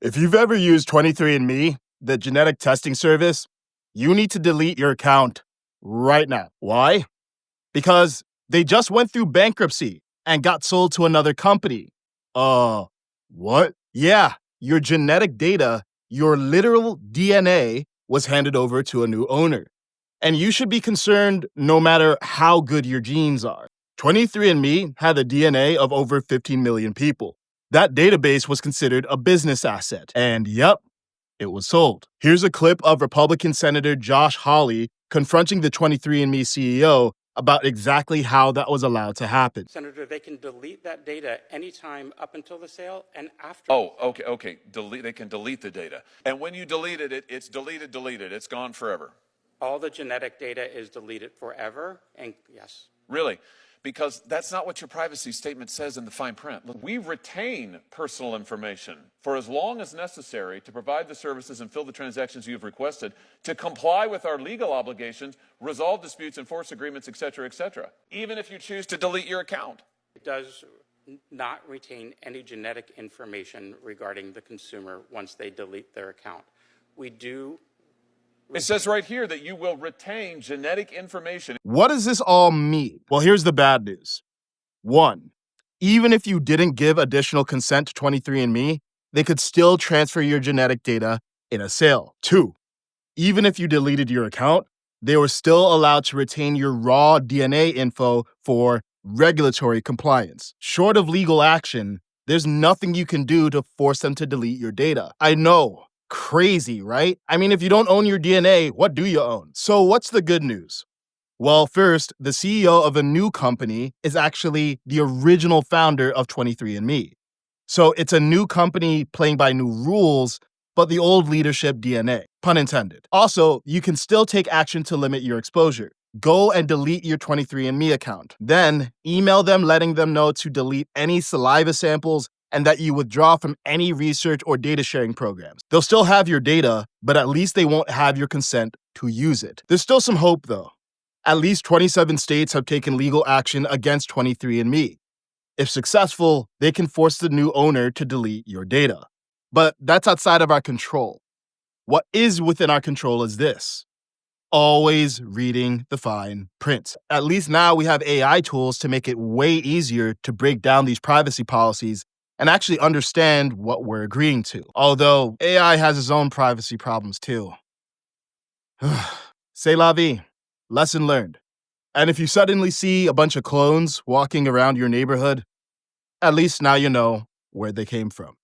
If you've ever used 23andMe, the genetic testing service, you need to delete your account right now. Why? Because they just went through bankruptcy and got sold to another company. What? Yeah, your genetic data, your literal DNA, was handed over to a new owner. And you should be concerned no matter how good your genes are. 23andMe had the DNA of over 15 million people. That database was considered a business asset. And yep, it was sold. Here's a clip of Republican Senator Josh Hawley confronting the 23andMe CEO about exactly how that was allowed to happen. Senator, they can delete that data anytime up until the sale and after. Oh, okay. They can delete the data. And when you delete it, it's deleted. It's gone forever. All the genetic data is deleted forever, and yes. Really? Because that's not what your privacy statement says in the fine print. Look, we retain personal information for as long as necessary to provide the services and fill the transactions you have requested, to comply with our legal obligations, resolve disputes, enforce agreements, etc., even if you choose to delete your account. It does not retain any genetic information regarding the consumer once they delete their account. We do. It says right here that you will retain genetic information. What does this all mean? Well, here's the bad news. 1. Even if you didn't give additional consent to 23andMe, they could still transfer your genetic data in a sale. 2. Even if you deleted your account, they were still allowed to retain your raw DNA info for regulatory compliance. Short of legal action, there's nothing you can do to force them to delete your data. I know. Crazy, right? I mean, if you don't own your DNA, what do you own? So what's the good news? Well, first, the CEO of a new company is actually the original founder of 23andMe. So it's a new company playing by new rules, but the old leadership DNA, pun intended. Also, you can still take action to limit your exposure. Go and delete your 23andMe account. Then email them letting them know to delete any saliva samples and that you withdraw from any research or data sharing programs. They'll still have your data, but at least they won't have your consent to use it. There's still some hope, though. At least 27 states have taken legal action against 23andMe. If successful, they can force the new owner to delete your data. But that's outside of our control. What is within our control is this: always reading the fine print. At least now we have AI tools to make it way easier to break down these privacy policies and actually understand what we're agreeing to. Although AI has its own privacy problems too. C'est la vie. Lesson learned. And if you suddenly see a bunch of clones walking around your neighborhood, at least now you know where they came from.